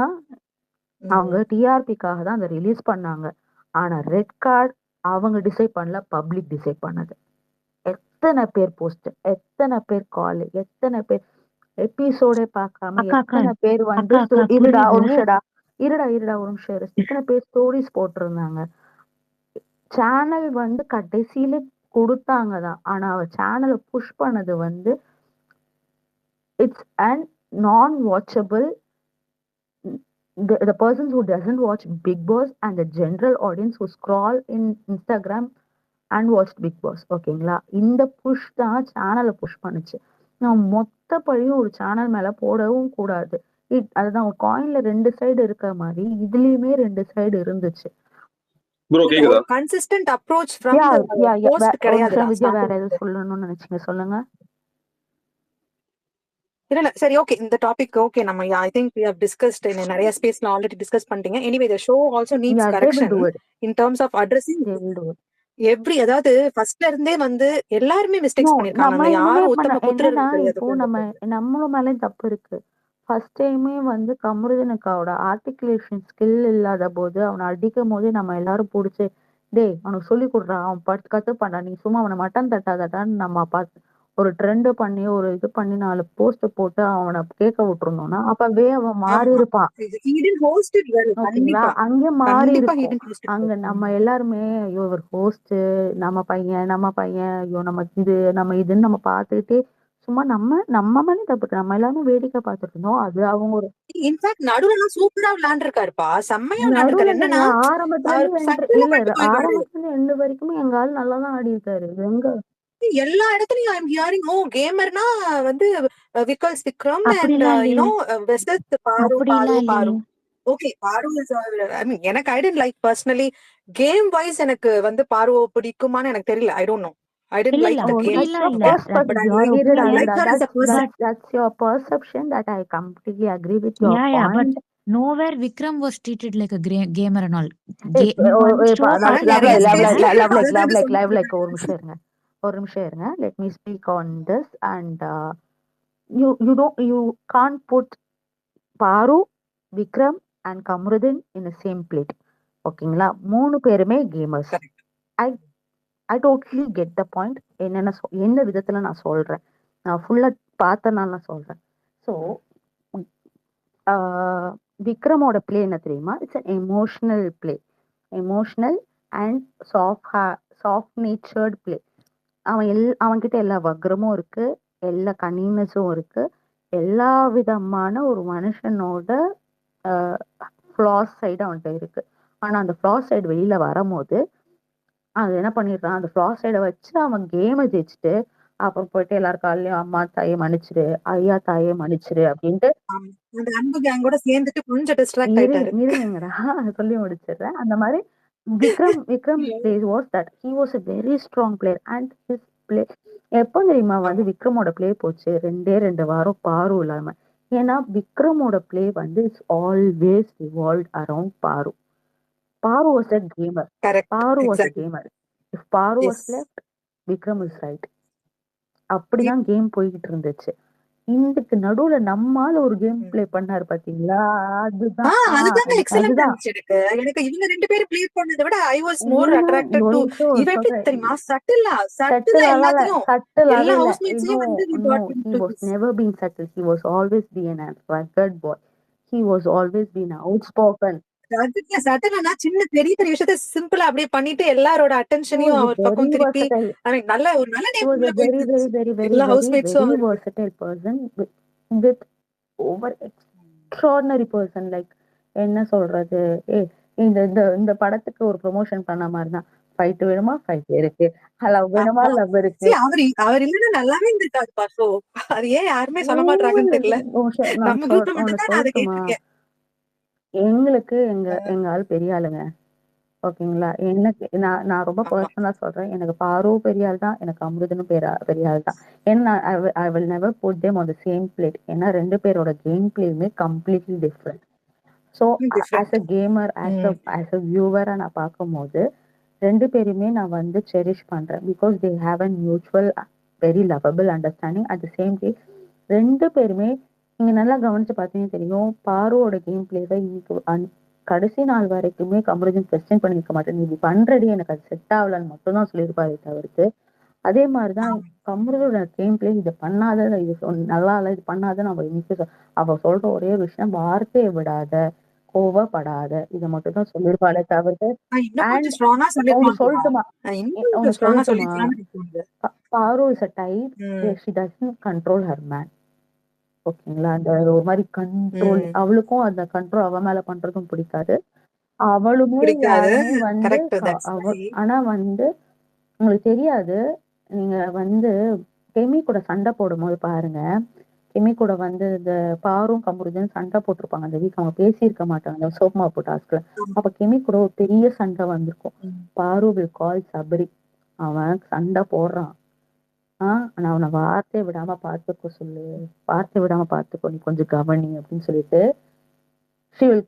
அவங்க டிஆர்பிக்காக தான் அதை ரிலீஸ் பண்ணாங்க. ஆனா ரெட் கார்டு அவங்க டிசைட் பண்ணல, பப்ளிக் டிசைட் பண்ணது. எத்தனை பேர் போஸ்ட், எத்தனை பேர் கால், எத்தனை பேர் எபிசோடே பார்க்காம அக்கா அக்கா எத்தனை பேர் வந்து அக்கா அக்கா இருடா ஒரு புரியுது. நிமிஷம்டா இருடா ஒரு நிமிஷம் இரு. எத்தனை பேர் ஸ்டோரிஸ் போட்டிருந்தாங்க. சேனல் வந்து கடைசியில கொடுத்தாங்க தான். ஆனா அவ சேனலை புஷ் பண்ணது வந்து இட்ஸ் அண்ட் நான் watchable. The persons who doesn't watch Big Boss and the general audience who scroll in Instagram and watch Big Boss. ஓகேங்களா? இந்த புஷ் தான் சேனலை புஷ் பண்ணுச்சு. நான் மொத்த பழியும் ஒரு சேனல் மேல போடவும் கூடாது. அதுதான் ஒரு காயின்ல 2 சைடு இருக்கிற மாதிரி இதுலயுமே 2 சைடு இருந்துச்சு. ப்ரோ கேக்குதா? ஒரு consistent approach from yeah the yeah yeah post ஒரு கிடையாதுடா நிமிஷம் வித்யா, வேற ஸ்டார்டிங். ஏதாவது சொல்லணும்னு நினைச்சீங்க சொல்லுங்க. இல்ல சரி ஓகே. இந்த டாபிக் ஓகே. நம்ம I think we have discussed நிறைய ஸ்பேஸ்ல ஆல்ரெடி டிஸ்கஸ் பண்ணிட்டீங்க. Anyway the show also needs Yeah, they will correction do it. in terms of addressing They will do it. Every. அதாவது ஃபர்ஸ்ட்ல இருந்தே வந்து எல்லாருமே No, மிஸ்டேக்ஸ் பண்ணிருக்காங்க. நம்ம அங்க இனிமே யாரும் பண்ண உத்தம என்னன்னா புத்திரர்கள் கிடையாது. இப்போ நம்மளும் மேலே தப்பு இருக்கு. ஃபர்ஸ்ட் டைமே வந்து கமருதீனுக்காவோட ஆர்டிகுலேஷன் ஸ்கில் இல்லாத போது அவனை அடிக்கும் போதே நம்ம எல்லாரும் பிடிச்சி டேய் அவனுக்கு சொல்லி கொடுறா, அவன் கத்துப்பான்டா, நீ சும்மா அவனை மட்டன் தட்டாதட்டான்னு நம்ம பார்த்து ஒரு ட்ரெண்ட் பண்ணி ஒரு இது பண்ணி 4 போஸ்ட் போட்டு அவனை கேட்க விட்டுருந்தோம்னா அப்பவே அவன் மாறி ஆமா. இருப்பான். he didn't host it well. ஓகேங்களா? கண்டிப்பா அங்க மாறி கண்டிப்பா he இருக்கும். didn't host it அங்க well. நம்ம எல்லாருமே ஐயோ இவர் ஹோஸ்ட், நம்ம பையன் ஐயோ நம்ம இது நம்ம இதுன்னு நம்ம பார்த்துக்கிட்டே சும்மா நம்ம மேல தப்பு. நம்ம எல்லாரும் வேடிக்கை பார்த்துட்டு இருந்தோம். அது அவங்க ஒரு இன்ஃபேக்ட் நடுவுல சூப்பரா விளையாண்டுருக்காருப்பா, செம்மையா விளையாண்டுருக்காரு. நடுவுல என்னன்னா ஆரம்பத்துல அவர் இருந்து சட்டில இல்ல பண்ணிட்டு போயிடுவாரு. ஆரம்பத்துல இருந்து எண்டு வரைக்குமே எங்க ஆள் நல்லா தான் ஆடி இருக்காரு. எங்க எல்லா இடத்துலயும் ஐம் ஹியரிங் ஓ கேமர்னா வந்து விக்கல்ஸ் விக்ரம் அண்ட் அப்படிலாம் இல்லையே, வெசஸ் பாரு அப்படிலாம் பாரு பாரு. இல்லையே. ஓகே, பாரு இஸ் ஐ மீன் எனக்கு I tend like personally game wise எனக்கு வந்து பாருவோ பிடிக்குமான்னு எனக்கு தெரியல. I don't know. I tend இல்ல லைக் இல்ல த கேம். that's அப்படிலாம் your இல்ல. Okay, perspective, but I your like opinion. her as a person. That's your perception that I completely agree with your Yeah, but point. nowhere Vikram was treated like a gamer and all. Oh, one show ஆனா love நிறைய like ஸ்பேஸ்ல like ஒரு நிமிஷம் இருங்க. Let me speak on this and you can't put பாரு, Vikram and Kamaruddin in the same plate. ஓகேங்களா? 3 பேருமே gamers. I I totally get the point. என்ன விதத்துல நான் சொல்றேன். நான் ஃபுல்லா பார்த்தனால நான் சொல்றேன். ஸோ விக்ரமோட பிளே என்ன தெரியுமா? It's an emotional play. Emotional and soft natured play. அவன்கிட்ட எல்லா வக்ரமும் இருக்கு, எல்லா கனினஸும் இருக்கு, எல்லா விதமான ஒரு மனுஷனோட ஃப்ளாஸ் சைடு அவன்கிட்ட இருக்கு. ஆனா அந்த ஃப்ளாஸ் சைடு வெளியில வரும்போது அது என்ன பண்ணிடுறான், அந்த ஃப்ளாஸ் சைடை வச்சு அவன் கேமை ஜெயிச்சுட்டு அப்புறம் போயிட்டு எல்லார் காலையும் அம்மா தாயை மன்னிச்சிரு, ஐயா தாயை மன்னிச்சிரு அப்படின்ட்டு அந்த அன்பு கேங்கோட சேர்ந்துட்டு கொஞ்சம் டிஸ்ட்ராக்ட் ஆயிட்டாரு. இருங்கடா சொல்லி முடிச்சிடுறேன். அந்த மாதிரி Vikram play was that he was a very strong player and his play எப்போ தெரியுமா வந்து விக்ரமோட பிளே போச்சு 2 வாரம் பாரு இல்லாம. ஏன்னா விக்ரமோட பிளே வந்து it's always revolve around Paru. Paru was a gamer. Correct, Paru was a exactly. gamer. if Paru was yes. left, Vikram is right. அப்படிதான் கேம் போய்கிட்டு இருந்துச்சு. இதுக்கு நடுவுல நம்மால ஒரு கேம் பிளே பண்ணாரு பாத்தீங்களா? அதுதான் அதுதாங்க எக்ஸலென்ட் அதுதான் இருந்துச்சு எனக்கு. எனக்கு இவங்க 2 பேரும் ப்ளே பண்ணதை விட ஐ வாஸ் மோர் ஏன்னா அட்ராக்டட் டு இவ எப்படி தெரியுமா சட்டிலா எல்லாத்தையும் எல்லா ஹவுஸ்மேட்ஸையும் வந்து we got he into was this. never been subtle. He was always been a rugged boy. He was always been outspoken. அதுக்கு சட்டிலா சின்ன பெரிய பெரிய விஷயத்த சிம்பிளா அப்படியே பண்ணிட்டு எல்லாரோட He அட்டென்ஷனையும் was a our very பக்கம் திருப்பி versatile. ஐ மீன் ஒரு நல்ல He was a name very, போயிட்டு very, இருந்துச்சு. very, very, எல்லா very, ஹவுஸ்மேட்ஸும் very அவருக்கு versatile person with over extraordinary person. Like என்ன சொல்றது? இந்த இந்த இந்த படத்துக்கு ஒரு ப்ரொமோஷன் பண்ண மாதிரி தான். ஃபைட் வேணுமா ஃபைட் இருக்கு, லவ் வேணுமா லவ் இருக்கு. அவர் இல்லைன்னா நல்லாவே இருந்திருக்காது பாசோ. அது ஏன் யாருமே சொல்ல மாட்டாங்கன்னு தெரியல. நம்ம குரூப்ல ஒன்னு மட்டும் தான் நான் அதை சொல்லட்டுமா? கேட்டிருக்கேன். எங்களுக்கு எங்க ஆள் பெரிய ஆளுங்க. ஓகேங்களா? எனக்கு நான் ரொம்ப ஆமா. பர்சனலா சொல்றேன். எனக்கு பாரு பெரிய ஆள் தான், எனக்கு அமிர்தனும் பெரிய ஆள் தான். ஏன்னா I will never put them on the same plate. ஏன்னா 2 பேரோட கேம் பிளேயுமே completely different. So as a gamer as a வியூவரா நான் பார்க்கும்போது 2 பேருமே நான் வந்து செரிஷ் பண்றேன். Because they have a mutual very lovable understanding. At the same day 2 பேருமே நீங்க நல்லா கவனிச்சு பார்த்தீங்கன்னா தெரியும். பாருவோட கேம் பிளேவை இன்னைக்கு கடைசி நாள் வரைக்குமே கமருதீன் கொஸ்டின் பண்ணிருக்க மாட்டேன். நீ இப்படி பண்றடி எனக்கு அது செட் ஆகலன்னு மட்டும் தான் சொல்லியிருப்பாரு தவிர்த்து. அதே மாதிரிதான் கமருதோட கேம் பிளே இதை பண்ணாத, இது நல்லா இல்ல, இது பண்ணாத. நம்ம இன்னைக்கு அவ சொல்ற ஒரே விஷயம் வார்த்தையை விடாத, கோவப்படாத, இதை மட்டும் தான் சொல்லியிருப்பாளே தவிர்த்து. இன்னும் அண்ட் கொஞ்சம் ஸ்ட்ராங்கா ஒன்னு சொல்லிருக்கலாம். சொல்லட்டுமா? இன்னும் ஒன்னு கொஞ்சம் ஸ்ட்ராங்கா சொல்லட்டுமா? சொல்லிருக்கலாம். பாரு is a type she doesn't control her man. ஓகேங்களா? அந்த ஒரு மாதிரி கண்ட்ரோல், அவளுக்கும் அந்த கண்ட்ரோல் அவ மேல பண்றதும் பிடிக்காது. அவளுமே பிடிக்காது. யாருமே வந்து கரெக்ட், தட்ஸ் ரைட். ஆனா வந்து உங்களுக்கு தெரியாது. நீங்க வந்து கெமி கூட சண்டை போடும்போது பாருங்க, கெமி கூட வந்து இந்த பாரும் கமருதீன் சண்டை போட்டிருப்பாங்க. அந்த வீக் அவங்க பேசியிருக்க மாட்டாங்க அந்த சோப் மாப்பு டாஸ்க்ல. அப்ப கெமி கூட ஒரு பெரிய சண்டை வந்திருக்கும். பாரு வில் கால் சபரி. அவன் சண்டை போடுறான். ஆனா அவனை வார்த்தையை விடாம பாத்துக்கோ சொல்லு, வார்த்தை விடாம பாத்துக்கோ, நீ கொஞ்சம் கவனி அப்படின்னு சொல்லிட்டு she will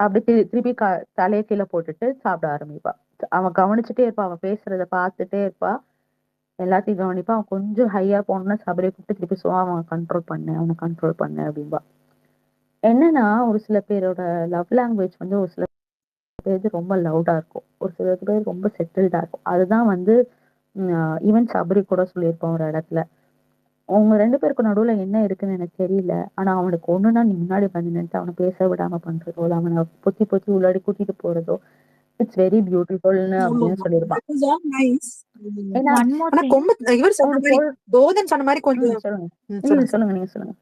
அப்படி திருப்பி தலையை கீழே போட்டுட்டு சாப்பிட ஆரம்பிப்பா. அவன் கவனிச்சுட்டே இருப்பா, அவன் பேசுறத பார்த்துட்டே இருப்பா, எல்லாத்தையும் கவனிப்பா. அவன் கொஞ்சம் ஹையா போனோம்னா சபரியை கூப்பிட்டு திருப்பி அவனை கண்ட்ரோல் பண்ணு அப்படின்பா. என்னன்னா ஒரு சில பேரோட லவ் லாங்குவேஜ் வந்து ஒரு சில பேர் ரொம்ப லவுடா இருக்கும், ஒரு சில பேர் ரொம்ப செட்டில்டா இருக்கும். அதுதான் வந்து ஈவன் சபரி கூட சொல்லியிருப்பான் ஒரு இடத்துல, உங்க 2 பேருக்கு நடுவுல என்ன இருக்குன்னு எனக்கு தெரியல. ஆனா அவனுக்கு ஒண்ணுன்னா நீ முன்னாடி வந்து நின்று அவனை பேச விடாம பண்றதோ, அவனை பொத்தி பொத்தி உள்ளாடி கூட்டிட்டு போறதோ, இட்ஸ் வெரி பியூட்டிஃபுல்னு ஆமா அப்படின்னு ஆமா சொல்லியிருப்பான். that was all nice. ஏன்னா ஒன் மோர் ஆனா திங். கொம்பு இவர் சொன்ன அவனு மாதிரி சொல் போதன் சொன்ன மாதிரி கொஞ்சம் சொல்லுங்க. இல்ல சொல்லுங்க சொல்லுங்க, நீங்க சொல்லுங்க.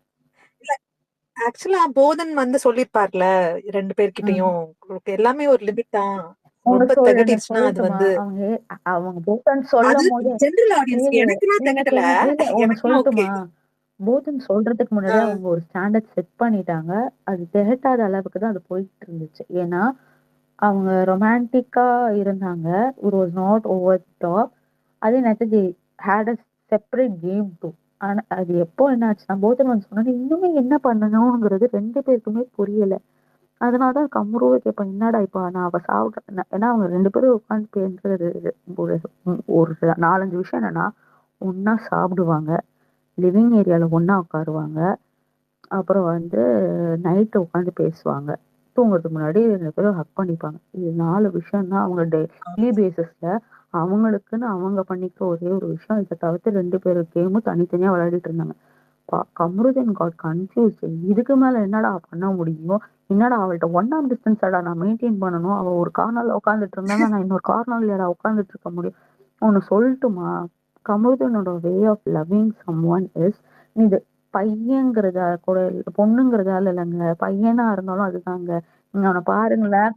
ஆக்சுவலா போதன் வந்து சொல்லிருப்பார்ல 2 ம். பேர்கிட்டயும் உங்களுக்கு எல்லாமே ஒரு லிமிட் தான், உனக்கு ரொம்ப நான் திகட்டிடுச்சுன்னா அது சொல்லட்டுமா? வந்து அவங்க போதன் அது சொல்லும் போது ஜெனரல் ஆடியன்ஸ்க்கு இல்ல எனக்குன்னா நீங்க திகட்டல, கேளுங்க. இல்ல ஒண்ணு எனக்குன்னா ஓகே. சொல்லட்டுமா? போதன் சொல்றதுக்கு முன்னாடியே அவங்க ஒரு ஸ்டாண்டர்ட் செட் பண்ணிட்டாங்க. அது திகட்டாத அளவுக்கு தான் அது போயிட்டு இருந்துச்சு. ஏன்னா அவங்க ரொமான்டிக்கா இருந்தாங்க. It was not over top. அதே நேரத்துல they had a separate game too. ஆனா அது எப்போ என்ன ஆச்சுன்னா போதன் வந்து சொன்னாங்க இன்னுமே என்ன பண்ணணுங்கிறது 2 பேருக்குமே புரியல. அதனால தான் கம்முருவே கேட்பேன். என்னடா இப்ப நான் அவ சாப்பிட ஏன்னா அவங்க 2 பேரும் உட்காந்து பேசுறது ஒரு ஒரு 4, 5 விஷயம் என்னன்னா, ஒண்ணா சாப்பிடுவாங்க. லிவிங் ஏரியால ஒண்ணா உட்காருவாங்க. அப்புறம் வந்து நைட் உட்காந்து பேசுவாங்க. தூங்குறதுக்கு முன்னாடி 2 பேரும் ஹக் பண்ணிப்பாங்க. இது 4 விஷயம் தான் அவங்க டெய்லி பேசிஸ்ல அவங்களுக்குன்னு அவங்க பண்ணிக்கிற ஒரே ஒரு விஷயம். இத தவிர்த்து 2 பேரு கேமும் தனித்தனியா விளையாடிட்டு இருந்தாங்க. Kamruddin got confused. இதுக்கு மேல என்னடா பண்ண முடியும்? என்னடா அவள்ட்ட ஒன் ஆர்ம் டிஸ்டன்ஸாடா நான் மெயின்டெயின் பண்ணணும். அவ ஒரு கார்னர்ல உட்காந்துட்டு இருந்தானா, நான் இன்னொரு கார்னர்லயாடா உட்காந்துட்டு இருக்க முடியும்? ஒண்ணு சொல்லட்டுமா? கமருதீனோட way of loving someone is இது பையங்கிறதா கூட பொண்ணுங்கிறதால இல்லைங்க. பையனா இருந்தாலும் அதுதாங்க. நீங்க அவன பாருங்களேன்.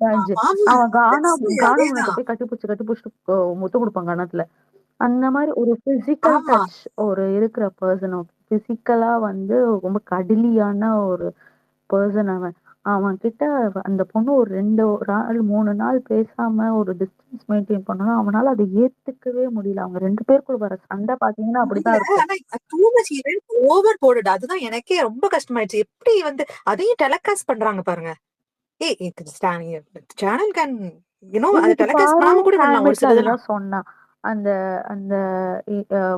ஆமா அவன் கானா முன்னத்த அதேதான். போய் கட்டிப்புடிச்சுட்டு முத்தம் குடுப்பான் கன்னத்துல. அந்த மாரி ஒரு பிசிக்கல் ஆமா டச் ஒரு இருக்கிற பெர்சன். பிசிக்கலா வந்து ரொம்ப கடலியான ஒரு பெர்சன் அவன். அவன் கிட்ட அந்த பொண்ணு ஒரு 2 நாள் 3 நாள் பேசாம ஒரு டிஸ்டன்ஸ் மெயின்டெயின் பண்ணணும். அவனால அத ஏத்துக்கவே முடியல. அவங்க 2 பேருக்குள்ள வர சண்டை பார்த்தீங்கன்னா அப்படிதான் இருக்கும். ஆனா டூ மச் ஈவென்ட் ஓவர் போடுது. அதுதான் எனக்கே ரொம்ப கஷ்டமாயிடுச்சு. எப்படி வந்து அதையும் டெலிகாஸ்ட் பண்றாங்க பாருங்க. ஏய் சேனல் கேன் அதை இன்னைக்கு டெலிகாஸ்ட் பாரு பண்ணாம கூட விடலாம் ஒரு ஹேண்ட்மேட்ல சிலதெல்லாம். அதுதான் சொன்னா. அந்த அந்த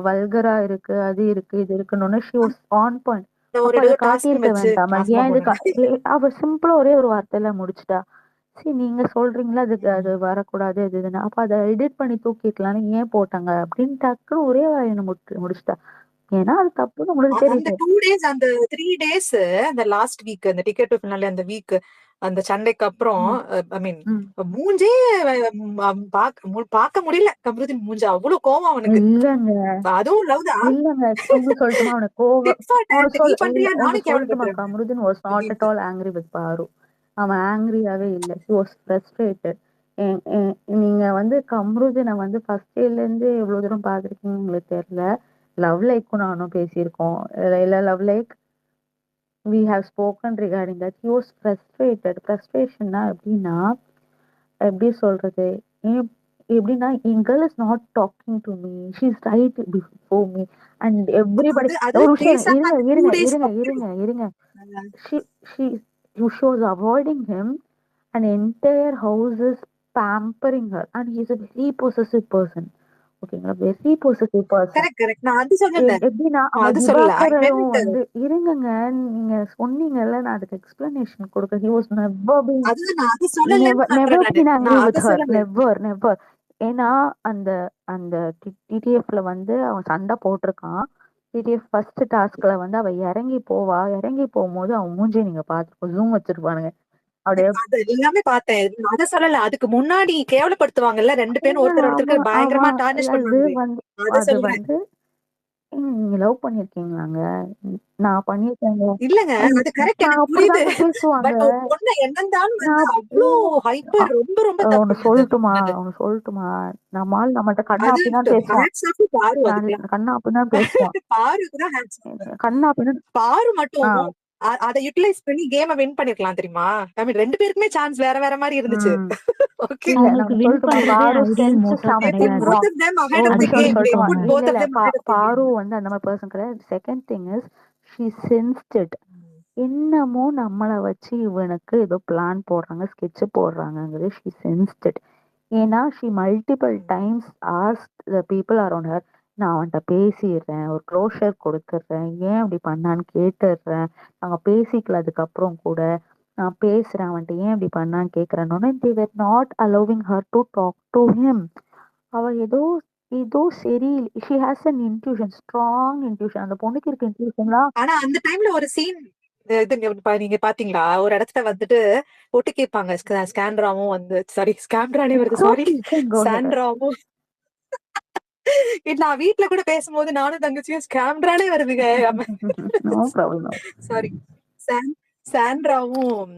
வல்கரா இருக்கு, அது இருக்கு, இது இருக்குன்னு ஷி வாஸ் ஆன் பாயிண்ட். ஒரு அப்ப அத டாஸ்க் காட்டியிருக்க வச்சு வேண்டாமா? நாசமா ஏன் இது போனேன். அவ சிம்பிளா ஒரே ஒரு வார்த்தையில முடிச்சுட்டா. சரி நீங்க சொல்றீங்களா அது வரக்கூடாது அது இதுன்னு. அப்ப அத எடிட் பண்ணி தூக்கிக்கலாம்னு ஏன் போட்டாங்க? அப்படின்னு டக்குன்னு ஒரே வாயில முடிச்சுட்டா. ஏன்னா அது தப்புன்னு உங்களுக்கு அந்த தெரியுது. 2 டேஸ் அந்த 3 டேஸ் அந்த லாஸ்ட் வீக் அந்த டிக்கெட் டு ஃபினாலே அந்த வீக் அந்த சண்டைக்கு அப்புறம் ம், ஐ மீன் ம். மூஞ்சே பார்க்க முடியல. கம்ருதீன் மூஞ்ச அவ்வளவு கோவம் அவனுக்கு. இல்லங்க. அதுவும் லவ் தான். இல்லங்க. ஒண்ணு சொல்லட்டுமா? அவனுக்கு கோவம் டிட் ஃபார் ஒண்ணு டேட் நீ பண்றியா ஒண்ணு நானும் சொல்லட்டுமா? கேவலப்படுறேன் கமருதீன் வாஸ் நாட் அட் அப்படின்ட்டு. ஆல் ஆங்ரி வித் பாரு. அவன் ஆங்ரியாவே இல்ல. He was frustrated. நீங்க வந்து கம்ருதீனை வந்து ஃபர்ஸ்ட் டேல இருந்து எவ்வளவு தூரம் பார்த்திருக்கீங்கன்னு உங்களுக்கு தெரியல. லவ் லைக்கும் நானும் பேசியிருக்கோம். இல்ல love like we have spoken regarding that. He was frustrated. Frustrationனா எப்படின்னா எப்படி சொல்றது? ஏன் எப்படின்னா என் girl is not talking to me. She is right before me and everybody. அது ஒரு விஷயம் பேசாம இருங்க அந்த 2 இருங்க டேஸ் இருங்க இருங்க இருங்க. She she she was avoiding him. An entire house is pampering her and he is a very possessive person. ஓகேங்களா? Very possessive person. Correct correct. நான் அது சொல்லல. எப்படின்னா அவன் அது சொல்லல. ஐ திவாகரும் மென்ட் வந்து இருங்கங்க. நீங்க சொன்னீங்கல்ல நான் அதுக்கு எக்ஸ்பிளனேஷன் கொடுக்க. He was never been அதுதான் நான் அது சொல்லலன்னு never சொல்றேன் நானு. been angry நான் with அது her. சொல்லல. Never. ஏன்னா அந்த அந்த டிடிஎஃப்ல வந்து அவன் சண்டை போட்டிருக்கான். டிடிஎஃப் ஃபர்ஸ்ட் டாஸ்க்ல வந்து அவ இறங்கி போவா. இறங்கி போகும்போது அவன் மூஞ்சி நீங்க பார்த்து ஜூம் வச்சிருப்பானுங்க. அப்படியே அது எல்லாமே பார்த்தேன். நான் அத சொல்லல. அதுக்கு முன்னாடி கேவலப்படுத்துவாங்கல்ல 2 பேரும் ஒருத்தர் ஒருத்தருக்கு பயங்கரமா அவன் டார்னிஷ் அது பண்ணுவாங்களே. வந்து அத அது சொல்றேன். வந்து நீங்க லவ் பண்ணிருக்கீங்களாங்க? நான் பண்ணியிருக்கேங்க. இல்லங்க அது கரெக்ட் நான் எனக்கு புரியுது. அப்படிதாங்க பேசுவாங்க. பட் ஒரு பொண்ணு என்னந்தாலும் வந்து நான் அவ்ளோ ஹைப்பர் ரொம்ப ரொம்ப ஒண்ணு தப்புங்க அது பண்ணது. சொல்லட்டுமா? நம்மால் நம்மள்ட்ட கண்ணா அது அப்படிதான் பேசுவான். ஹேட்ஸ் ஆஃப் பாரு அதுக்கெல்லாம். கண்ணா அப்படிதான் பேசுவான். பாருக்கு தான் ஹேட்ஸ் ஆஃப். கண்ணா அப்படின்னு பாரு மட்டும் ஆ. அத யுட்டிலைஸ் பண்ணி கேம வின் பண்ணிருக்கலாம் தெரியுமா? ஐ மீன் 2 பேருக்குமே சான்ஸ் வேற வேற மாதிரி இருந்துச்சு. ம். ஓகே. இல்ல அவங்களுக்கு நம்ம வின் சொல்லட்டுமா? பண்றதே Paru ideal sense motto They put something கிடையாது. both wrong. of them ahead ஒரு of the நிமிஷம் game. They சொல்லட்டுமா? put இல்ல both of இல்ல them ahead of the பாரு game. வந்து அந்த மாதிரி பர்சன் கிடையாது. Second thing is she sensed it. என்னமோ நம்மள வச்சு இவனுக்கு ஏதோ பிளான் போடுறாங்க, ஸ்கெட்ச் போடுறாங்கங்கிறது ஷி சென்ஸ்ட் இட். ஏன்னா she multiple times asked the people around her. நான் அவன்கிட்ட பேசிடுறேன், ஒரு க்ளோஷர் கொடுத்துட்றேன், ஏன் அப்படி பண்ணான்னு கேட்டுடுறேன், நாங்கள் பேசிக்கல அதுக்கப்புறம் கூட நான் பேசுறேன், அவன்கிட்ட ஏன் இப்படி பண்ணான்னு கேட்குறேன்னு they were not allowing her to talk to him. அவ ஏதோ ஏதோ சரி she has an intuition, strong intuition. அந்த பொண்ணுக்கு இருக்க இன்ட்யூஷன்லாம் ஆனா அந்த டைம்ல ஒரு சீன் இது நீங்க பாத்தீங்களா ஒரு இடத்துல வந்துட்டு ஒட்டு கேட்பாங்க. ஸ்கேண்ட்ராவும் வந்து சாரி ஸ்கேண்ட்ரானே வருது sorry Okay, you can go ahead. சாண்ட்ராவும் நான் வீட்ல கூட பேசும்போது நானும் தங்கச்சியும் ஸ்கேண்ட்ரானே வருதுங்க. No problem. No. சாரி சாண்ட்ராவும்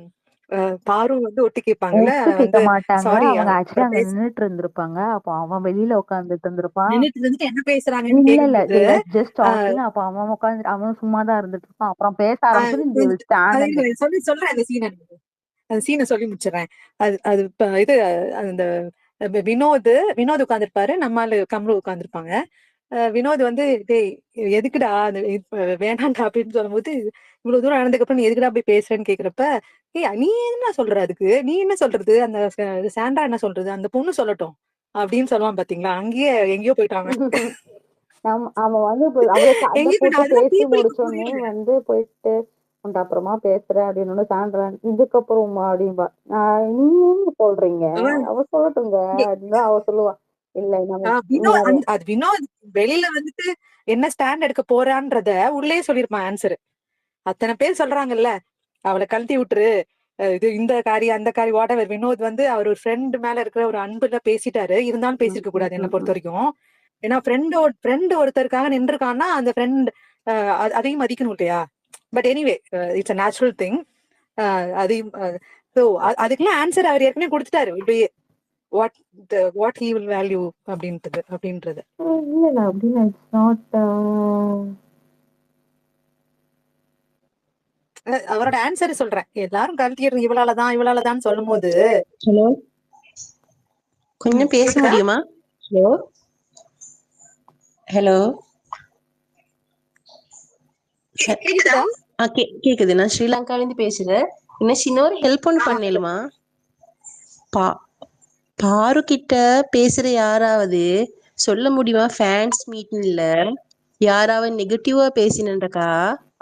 பாரும் வந்து ஒட்டு கேட்பாங்கல்ல ஒட்டு கேட்க வந்து மாட்டாங்க. சாரி அவங்க ஆக்சுவலி அங்க நின்னுட்டு இருந்திருப்பாங்க. அப்போ அவன் வெளியில உட்கார்ந்துட்டு இருந்திருப்பான். நின்னுட்டு இருந்துட்டு என்ன பேசுறாங்கன்னு இல்ல கேக்கும்போது they were just talking. அப்ப அவன் உட்கார்ந்து அவன் சும்மா தான் இருந்துட்டு இருப்பான். அப்புறம் பேச ஆரம்பிச்சது they will stand and சொல்றேன் அந்த சீனை சொல்லி முடிச்சிடறேன். அது அது இது அந்த வினோத் உட்கார்ந்துருப்பாரு, நம்மால கமரு உட்கார்ந்துருப்பாங்க. வினோத் வந்து டேய் எதுக்குடா அந்த வேணாண்டா அப்படின்னு சொல்லும்போது இவ்வளவு தூரம் ஆனதுக்கு அப்புறம் நீ எதுக்குடா போய் பேசுறேன்னு கேக்குறப்ப நீ என்ன சொல்ற அதுக்கு நீ என்ன சொல்றது அந்த சாண்டா என்ன சொல்றது அந்த பொண்ணு சொல்லட்டும் அப்படின்னு சொல்லுவான் பாத்தீங்களா அங்கேயே எங்கேயோ போயிட்டாங்க. அவன் வந்து அவ்வளவு சண்டை எங்கேயோ போட்டு போயிட்டான் அதெல்லாம் பேசி பீப்புளுக்கு முடிச்சோடனே புரியல. வந்து போயிட்டு உன்ட்ட அப்புறமா பேசுறேன் அப்படின்னு சான்றேன் இதுக்கப்புறமா அப்படின்பா. நீ என்ன சொல்றீங்க அவ சொல்லட்டுங்க அப்படின்னு அவ சொல்லுவா. இல்ல நம்ம நீ அதை வினோத் வெளியில வந்துட்டு என்ன ஸ்டாண்ட் எடுக்க போறான்றத உள்ளே சொல்லிருப்பான் ஆன்சர். அத்தனை பேர் சொல்றாங்கல்ல அவளை கழட்டி விட்டுரு இது இந்த காரி அந்த காரி வாட்டவர். வினோத் வந்து அவர் ஒரு ஃப்ரெண்ட் மேல இருக்கிற ஒரு அன்புல பேசிட்டாரு, இருந்தாலும் பேசிருக்க கூடாது என்ன பொறுத்த வரைக்கும். ஏன்னா ஃப்ரெண்ட் ஒருத்தருக்காக நின்றுருக்கான்னா அந்த ஃப்ரெண்ட் அதையும் மதிக்கணும் இல்லையா. But anyway it's a natural thing. அதையும் அதுக்கெல்லாம் ஆன்சர் அவர் ஏற்கனவே கொடுத்துட்டாரு இப்படியே வாட் ஹி வில் வேல்யூ அப்படின்றது. இல்ல அப்படின்னு இட்ஸ் நாட் அவரோட ஆன்சர் சொல்றேன். எல்லாரும் கழட்டிடுறோம் இவளாலதான் சொல்லும் போது ஹலோ, கொஞ்சம் பேச முடியுமா? ஹலோ ஹலோ, கேக்குதா? கேக்குது. நான் ஸ்ரீலங்கால இருந்து பேசுறேன். என்ன சின்ன ஒரு ஹெல்ப் ஒன்று பண்ணலுமா? பாரு கிட்ட பேசுற யாராவது சொல்ல முடியுமா? ஃபேன்ஸ் மீட்டிங்ல யாராவது நெகட்டிவா பேசினன்றக்கா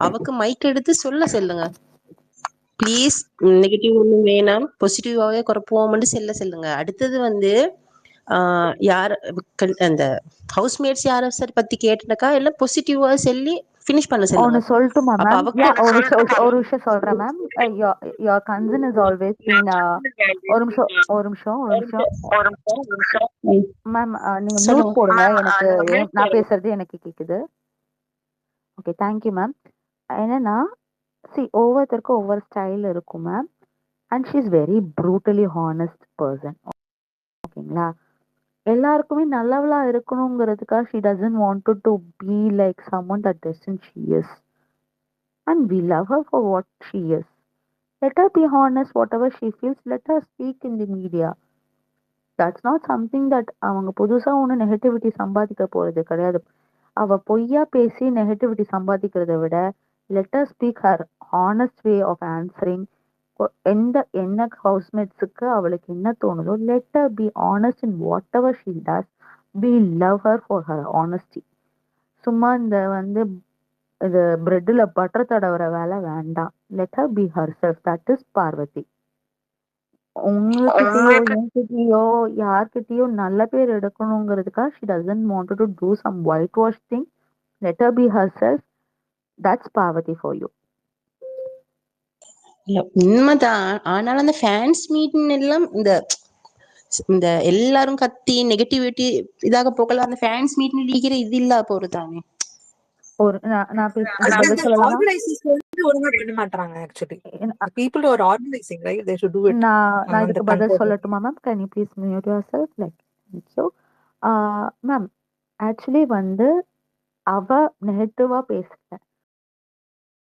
அவக்கு மைக் எடுத்து சொல்லுங்க ப்ளீஸ். நெகட்டிவ் ஒன்றும் வேணாம், பாசிட்டிவாவே குறைப்போம்னு சொல்லுங்க. அடுத்தது வந்து யார் அந்த ஹவுஸ்மேட்ஸ் யார சார் பத்தி கேட்டுனக்கா எல்லாம் பாசிட்டிவா சொல்லி ஃபினிஷ் பண்ண சொல்லுங்க. ஒன்னு சொல்லட்டுமா மேம்? ஒரு விஷயம் சொல்றேன் ma'am. your concern is always been ஒரு நிமிஷம் மேம். நீங்க மியூட் போடுங்க. எனக்கு நான் பேசுறது எனக்கு கேக்குது. Okay, thank you ma'am. என்னன்னா ஒவ்வொருத்தருக்கும் ஒவ்வொரு ஸ்டைல் இருக்கும் ma'am. And she is very brutally honest person. ஓகேங்களா? எல்லாருக்குமே நல்லவளா இருக்கணுங்கிறதுக்காக she doesn't want to be like someone that doesn't she is. And we love her for what she is. Let her be honest, whatever she feels, let her speak in the media. That's not something that அவங்க புதுசா ஒன்றும் நெகட்டிவிட்டி சம்பாதிக்க போறது கிடையாது. அவ பொய்யா பேசி நெகட்டிவிட்டி சம்பாதிக்கிறத விட let her speak her honest way of answering. என்ன ஹவுஸ்மேட்ஸுக்கு அவளுக்கு என்ன தோணுதோ let her be honest in whatever she does. We love her for her honesty. சும்மா இந்த வந்து இது பிரெட்ல பட்டர் தடவுற வேலை வேண்டாம். let her be herself. that is Parvati. உங்ககிட்டயோ என்கிட்டயோ யார்கிட்டயோ நல்ல பேர் எடுக்கணுங்கிறதுக்காக she doesn't want to do some whitewash thing. let her be herself. that's Parvati for you. இல்ல உண்மைதான். ஆனாலும் அந்த ஃபேன்ஸ் மீட்டிங் எல்லாம் இந்த எல்லாரும் கத்தி நெகட்டிவிட்டி இதாக போகல. அந்த ஃபேன்ஸ் மீட்டிங் இருக்கிற இது இல்ல போறதானே. ஒரு நான் பதில் சொல்லலாமா? ஒழுங்கா பண்ண மாட்டாங்க actually. people who are organizing, right, they should do it. நான் இதுக்கு பதில் சொல்லட்டுமா ma'am? can you please mute yourself? like thank you. Ma'am actually வந்து அவ நெகட்டிவா பேசல.